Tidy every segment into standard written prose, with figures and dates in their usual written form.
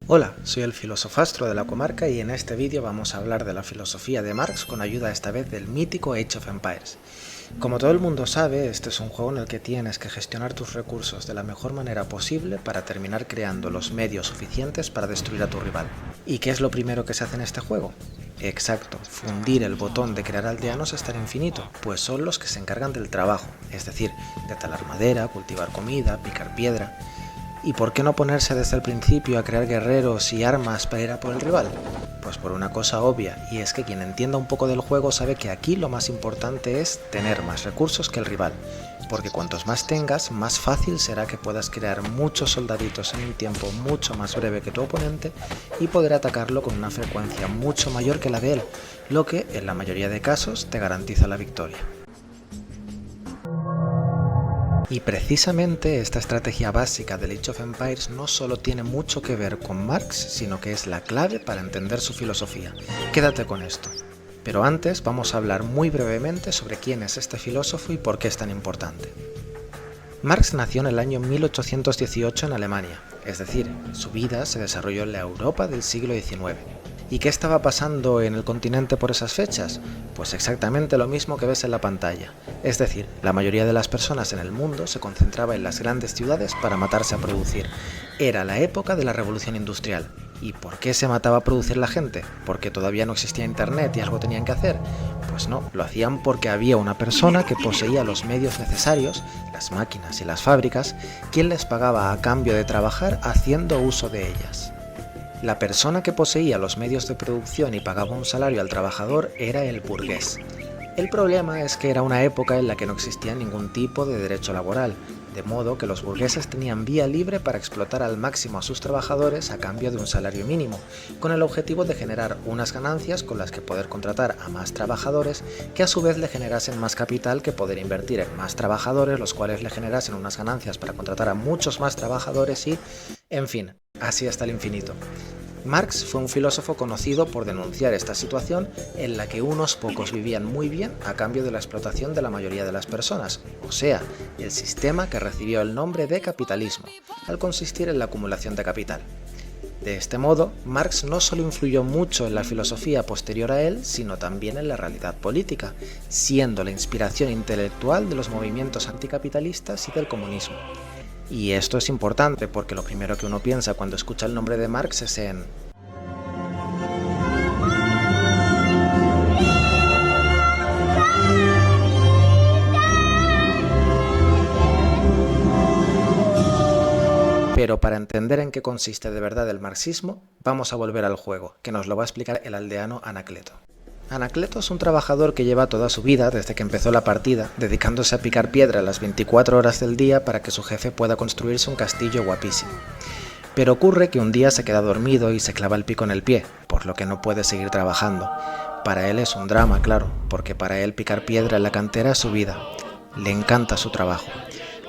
Hola, soy el filosofastro de la comarca y en este vídeo vamos a hablar de la filosofía de Marx con ayuda esta vez del mítico Age of Empires. Como todo el mundo sabe, este es un juego en el que tienes que gestionar tus recursos de la mejor manera posible para terminar creando los medios suficientes para destruir a tu rival. ¿Y qué es lo primero que se hace en este juego? Exacto, fundir el botón de crear aldeanos hasta el infinito, pues son los que se encargan del trabajo, es decir, de talar madera, cultivar comida, picar piedra. ¿Y por qué no ponerse desde el principio a crear guerreros y armas para ir a por el rival? Pues por una cosa obvia, y es que quien entienda un poco del juego sabe que aquí lo más importante es tener más recursos que el rival, porque cuantos más tengas, más fácil será que puedas crear muchos soldaditos en un tiempo mucho más breve que tu oponente y poder atacarlo con una frecuencia mucho mayor que la de él, lo que en la mayoría de casos te garantiza la victoria. Y precisamente esta estrategia básica del Age of Empires no solo tiene mucho que ver con Marx, sino que es la clave para entender su filosofía. Quédate con esto. Pero antes vamos a hablar muy brevemente sobre quién es este filósofo y por qué es tan importante. Marx nació en el año 1818 en Alemania, es decir, su vida se desarrolló en la Europa del siglo XIX. ¿Y qué estaba pasando en el continente por esas fechas? Pues exactamente lo mismo que ves en la pantalla. Es decir, la mayoría de las personas en el mundo se concentraba en las grandes ciudades para matarse a producir. Era la época de la revolución industrial. ¿Y por qué se mataba a producir la gente? ¿Porque todavía no existía internet y algo tenían que hacer? Pues no, lo hacían porque había una persona que poseía los medios necesarios, las máquinas y las fábricas, quien les pagaba a cambio de trabajar haciendo uso de ellas. La persona que poseía los medios de producción y pagaba un salario al trabajador era el burgués. El problema es que era una época en la que no existía ningún tipo de derecho laboral, de modo que los burgueses tenían vía libre para explotar al máximo a sus trabajadores a cambio de un salario mínimo, con el objetivo de generar unas ganancias con las que poder contratar a más trabajadores que a su vez le generasen más capital que poder invertir en más trabajadores, los cuales le generasen unas ganancias para contratar a muchos más trabajadores y, en fin, así hasta el infinito. Marx fue un filósofo conocido por denunciar esta situación en la que unos pocos vivían muy bien a cambio de la explotación de la mayoría de las personas, o sea, el sistema que recibió el nombre de capitalismo, al consistir en la acumulación de capital. De este modo, Marx no solo influyó mucho en la filosofía posterior a él, sino también en la realidad política, siendo la inspiración intelectual de los movimientos anticapitalistas y del comunismo. Y esto es importante porque lo primero que uno piensa cuando escucha el nombre de Marx es en... Pero para entender en qué consiste de verdad el marxismo, vamos a volver al juego, que nos lo va a explicar el aldeano Anacleto. Anacleto es un trabajador que lleva toda su vida, desde que empezó la partida, dedicándose a picar piedra las 24 horas del día para que su jefe pueda construirse un castillo guapísimo. Pero ocurre que un día se queda dormido y se clava el pico en el pie, por lo que no puede seguir trabajando. Para él es un drama, claro, porque para él picar piedra en la cantera es su vida. Le encanta su trabajo.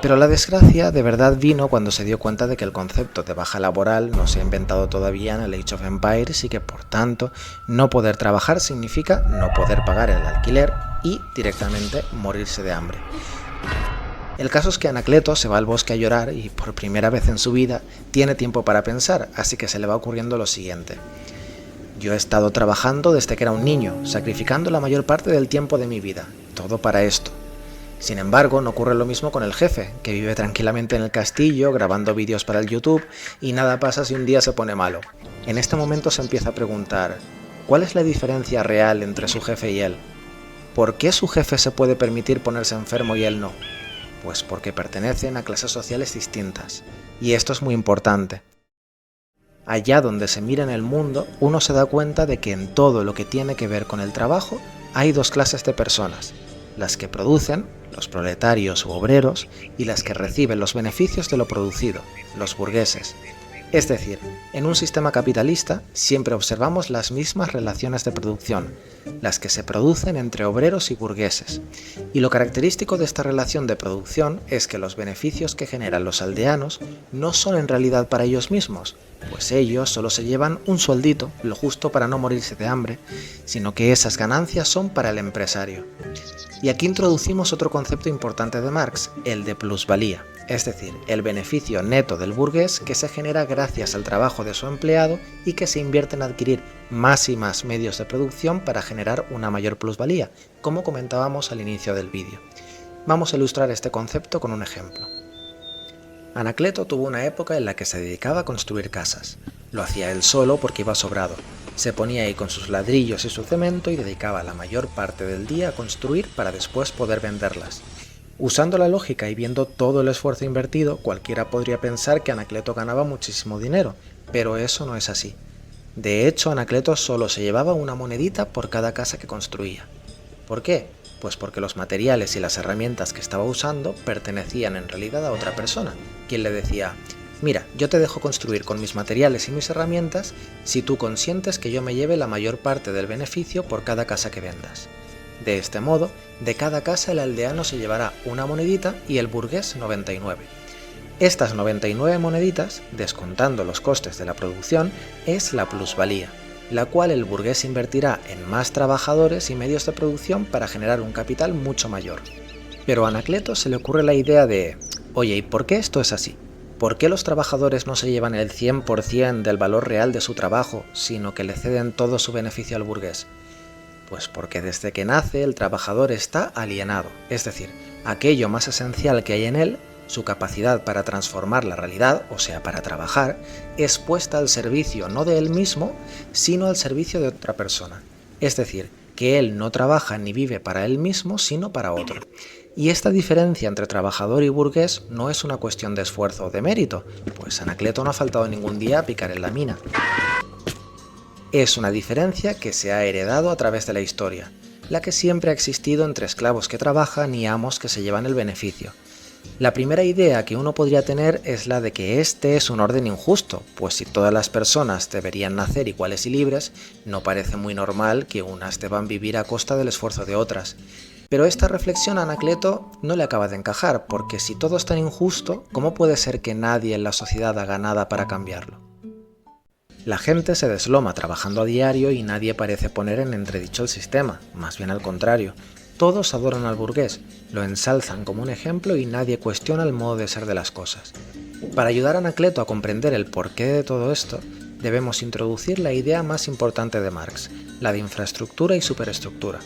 Pero la desgracia de verdad vino cuando se dio cuenta de que el concepto de baja laboral no se ha inventado todavía en el Age of Empires y que por tanto no poder trabajar significa no poder pagar el alquiler y directamente morirse de hambre. El caso es que Anacleto se va al bosque a llorar y por primera vez en su vida tiene tiempo para pensar, así que se le va ocurriendo lo siguiente. Yo he estado trabajando desde que era un niño, sacrificando la mayor parte del tiempo de mi vida, todo para esto. Sin embargo, no ocurre lo mismo con el jefe, que vive tranquilamente en el castillo, grabando vídeos para el YouTube, y nada pasa si un día se pone malo. En este momento se empieza a preguntar, ¿cuál es la diferencia real entre su jefe y él? ¿Por qué su jefe se puede permitir ponerse enfermo y él no? Pues porque pertenecen a clases sociales distintas. Y esto es muy importante. Allá donde se mira en el mundo, uno se da cuenta de que en todo lo que tiene que ver con el trabajo, hay dos clases de personas. Las que producen, los proletarios u obreros, y las que reciben los beneficios de lo producido, los burgueses. Es decir, en un sistema capitalista siempre observamos las mismas relaciones de producción, las que se producen entre obreros y burgueses. Y lo característico de esta relación de producción es que los beneficios que generan los aldeanos no son en realidad para ellos mismos, pues ellos solo se llevan un sueldito, lo justo para no morirse de hambre, sino que esas ganancias son para el empresario. Y aquí introducimos otro concepto importante de Marx, el de plusvalía, es decir, el beneficio neto del burgués que se genera gracias al trabajo de su empleado y que se invierte en adquirir más y más medios de producción para generar una mayor plusvalía, como comentábamos al inicio del vídeo. Vamos a ilustrar este concepto con un ejemplo. Anacleto tuvo una época en la que se dedicaba a construir casas. Lo hacía él solo porque iba sobrado. Se ponía ahí con sus ladrillos y su cemento y dedicaba la mayor parte del día a construir para después poder venderlas. Usando la lógica y viendo todo el esfuerzo invertido, cualquiera podría pensar que Anacleto ganaba muchísimo dinero, pero eso no es así. De hecho, Anacleto solo se llevaba una monedita por cada casa que construía. ¿Por qué? Pues porque los materiales y las herramientas que estaba usando pertenecían en realidad a otra persona, quien le decía: mira, yo te dejo construir con mis materiales y mis herramientas si tú consientes que yo me lleve la mayor parte del beneficio por cada casa que vendas. De este modo, de cada casa el aldeano se llevará una monedita y el burgués 99. Estas 99 moneditas, descontando los costes de la producción, es la plusvalía, la cual el burgués invertirá en más trabajadores y medios de producción para generar un capital mucho mayor. Pero a Anacleto se le ocurre la idea de: oye, ¿y por qué esto es así? ¿Por qué los trabajadores no se llevan el 100% del valor real de su trabajo, sino que le ceden todo su beneficio al burgués? Pues porque desde que nace el trabajador está alienado, es decir, aquello más esencial que hay en él, su capacidad para transformar la realidad, o sea, para trabajar, es puesta al servicio no de él mismo, sino al servicio de otra persona. Es decir, que él no trabaja ni vive para él mismo, sino para otro. Y esta diferencia entre trabajador y burgués no es una cuestión de esfuerzo o de mérito, pues Anacleto no ha faltado ningún día a picar en la mina. Es una diferencia que se ha heredado a través de la historia, la que siempre ha existido entre esclavos que trabajan y amos que se llevan el beneficio. La primera idea que uno podría tener es la de que este es un orden injusto, pues si todas las personas deberían nacer iguales y libres, no parece muy normal que unas deban vivir a costa del esfuerzo de otras. Pero esta reflexión a Anacleto no le acaba de encajar, porque si todo es tan injusto, ¿cómo puede ser que nadie en la sociedad haga nada para cambiarlo? La gente se desloma trabajando a diario y nadie parece poner en entredicho el sistema, más bien al contrario. Todos adoran al burgués, lo ensalzan como un ejemplo y nadie cuestiona el modo de ser de las cosas. Para ayudar a Anacleto a comprender el porqué de todo esto, debemos introducir la idea más importante de Marx, la de infraestructura y superestructura.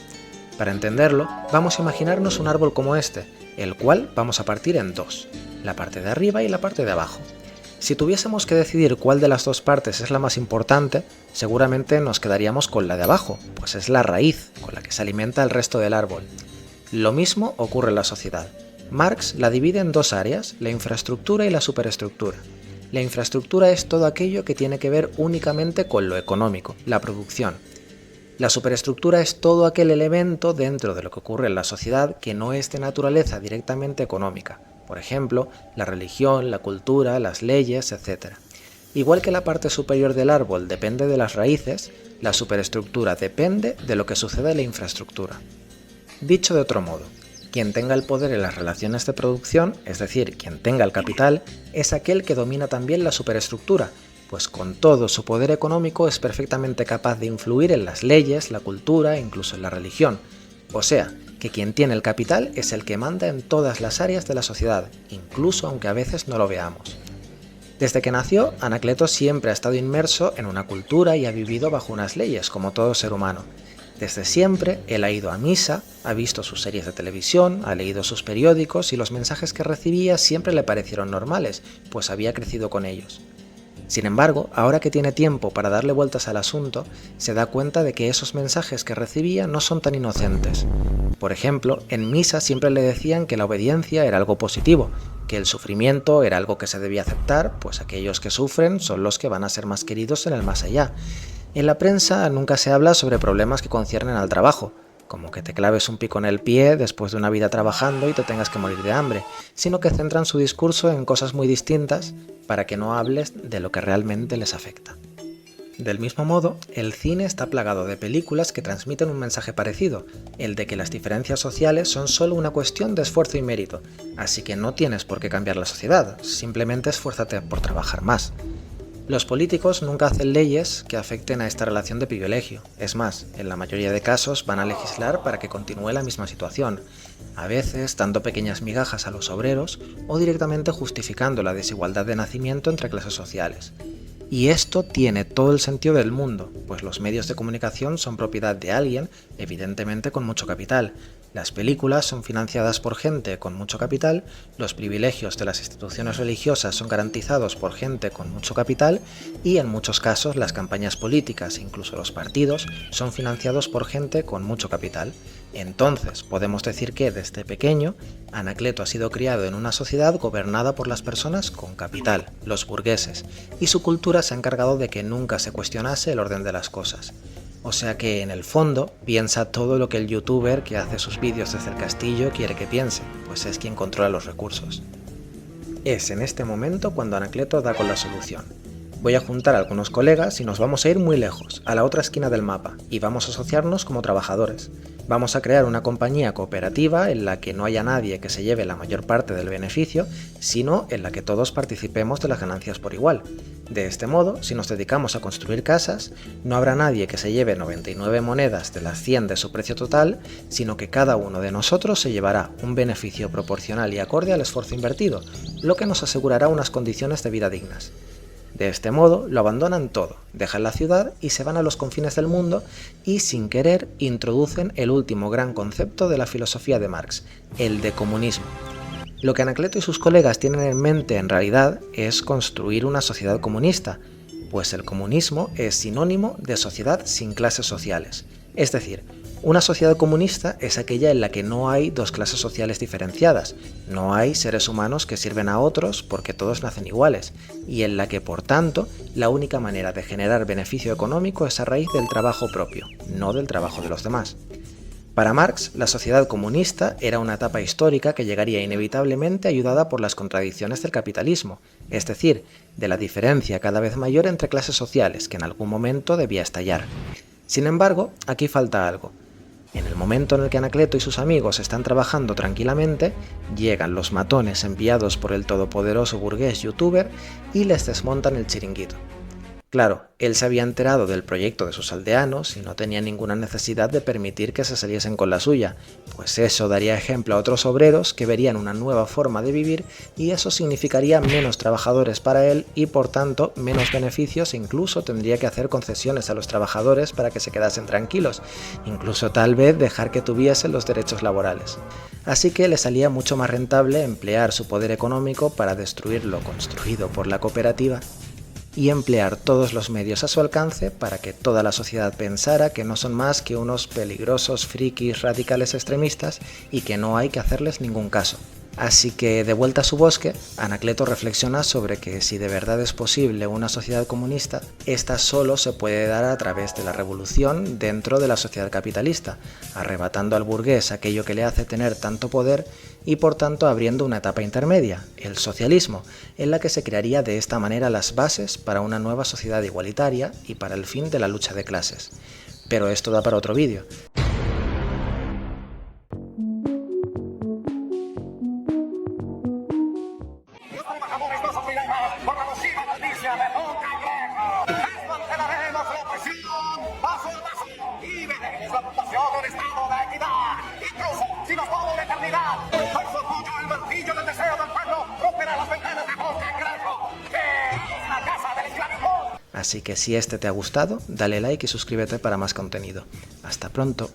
Para entenderlo, vamos a imaginarnos un árbol como este, el cual vamos a partir en dos, la parte de arriba y la parte de abajo. Si tuviésemos que decidir cuál de las dos partes es la más importante, seguramente nos quedaríamos con la de abajo, pues es la raíz con la que se alimenta el resto del árbol. Lo mismo ocurre en la sociedad. Marx la divide en dos áreas, la infraestructura y la superestructura. La infraestructura es todo aquello que tiene que ver únicamente con lo económico, la producción. La superestructura es todo aquel elemento dentro de lo que ocurre en la sociedad que no es de naturaleza directamente económica. Por ejemplo, la religión, la cultura, las leyes, etc. Igual que la parte superior del árbol depende de las raíces, la superestructura depende de lo que sucede en la infraestructura. Dicho de otro modo, quien tenga el poder en las relaciones de producción, es decir, quien tenga el capital, es aquel que domina también la superestructura, pues con todo su poder económico es perfectamente capaz de influir en las leyes, la cultura e incluso en la religión. O sea, que quien tiene el capital es el que manda en todas las áreas de la sociedad, incluso aunque a veces no lo veamos. Desde que nació, Anacleto siempre ha estado inmerso en una cultura y ha vivido bajo unas leyes, como todo ser humano. Desde siempre, él ha ido a misa, ha visto sus series de televisión, ha leído sus periódicos y los mensajes que recibía siempre le parecieron normales, pues había crecido con ellos. Sin embargo, ahora que tiene tiempo para darle vueltas al asunto, se da cuenta de que esos mensajes que recibía no son tan inocentes. Por ejemplo, en misa siempre le decían que la obediencia era algo positivo, que el sufrimiento era algo que se debía aceptar, pues aquellos que sufren son los que van a ser más queridos en el más allá. En la prensa nunca se habla sobre problemas que conciernen al trabajo, como que te claves un pico en el pie después de una vida trabajando y te tengas que morir de hambre, sino que centran su discurso en cosas muy distintas para que no hables de lo que realmente les afecta. Del mismo modo, el cine está plagado de películas que transmiten un mensaje parecido, el de que las diferencias sociales son solo una cuestión de esfuerzo y mérito, así que no tienes por qué cambiar la sociedad, simplemente esfuérzate por trabajar más. Los políticos nunca hacen leyes que afecten a esta relación de privilegio. Es más, en la mayoría de casos van a legislar para que continúe la misma situación, a veces dando pequeñas migajas a los obreros o directamente justificando la desigualdad de nacimiento entre clases sociales. Y esto tiene todo el sentido del mundo, pues los medios de comunicación son propiedad de alguien, evidentemente con mucho capital. Las películas son financiadas por gente con mucho capital, los privilegios de las instituciones religiosas son garantizados por gente con mucho capital y en muchos casos las campañas políticas, incluso los partidos, son financiados por gente con mucho capital. Entonces, podemos decir que desde pequeño, Anacleto ha sido criado en una sociedad gobernada por las personas con capital, los burgueses, y su cultura se ha encargado de que nunca se cuestionase el orden de las cosas. O sea que, en el fondo, piensa todo lo que el youtuber que hace sus vídeos desde el castillo quiere que piense, pues es quien controla los recursos. Es en este momento cuando Anacleto da con la solución. Voy a juntar a algunos colegas y nos vamos a ir muy lejos, a la otra esquina del mapa, y vamos a asociarnos como trabajadores. Vamos a crear una compañía cooperativa en la que no haya nadie que se lleve la mayor parte del beneficio, sino en la que todos participemos de las ganancias por igual. De este modo, si nos dedicamos a construir casas, no habrá nadie que se lleve 99 monedas de las 100 de su precio total, sino que cada uno de nosotros se llevará un beneficio proporcional y acorde al esfuerzo invertido, lo que nos asegurará unas condiciones de vida dignas. De este modo, lo abandonan todo, dejan la ciudad y se van a los confines del mundo y, sin querer, introducen el último gran concepto de la filosofía de Marx, el de comunismo. Lo que Anacleto y sus colegas tienen en mente en realidad es construir una sociedad comunista, pues el comunismo es sinónimo de sociedad sin clases sociales. Es decir, una sociedad comunista es aquella en la que no hay dos clases sociales diferenciadas, no hay seres humanos que sirven a otros porque todos nacen iguales, y en la que, por tanto, la única manera de generar beneficio económico es a raíz del trabajo propio, no del trabajo de los demás. Para Marx, la sociedad comunista era una etapa histórica que llegaría inevitablemente ayudada por las contradicciones del capitalismo, es decir, de la diferencia cada vez mayor entre clases sociales que en algún momento debía estallar. Sin embargo, aquí falta algo. En el momento en el que Anacleto y sus amigos están trabajando tranquilamente, llegan los matones enviados por el todopoderoso burgués youtuber y les desmontan el chiringuito. Claro, él se había enterado del proyecto de sus aldeanos y no tenía ninguna necesidad de permitir que se saliesen con la suya, pues eso daría ejemplo a otros obreros que verían una nueva forma de vivir y eso significaría menos trabajadores para él y por tanto menos beneficios e incluso tendría que hacer concesiones a los trabajadores para que se quedasen tranquilos, incluso tal vez dejar que tuviesen los derechos laborales. Así que le salía mucho más rentable emplear su poder económico para destruir lo construido por la cooperativa y emplear todos los medios a su alcance para que toda la sociedad pensara que no son más que unos peligrosos frikis radicales extremistas y que no hay que hacerles ningún caso. Así que, de vuelta a su bosque, Anacleto reflexiona sobre que si de verdad es posible una sociedad comunista, esta solo se puede dar a través de la revolución dentro de la sociedad capitalista, arrebatando al burgués aquello que le hace tener tanto poder y por tanto abriendo una etapa intermedia, el socialismo, en la que se crearía de esta manera las bases para una nueva sociedad igualitaria y para el fin de la lucha de clases. Pero esto da para otro vídeo. Así que si este te ha gustado, dale like y suscríbete para más contenido. Hasta pronto.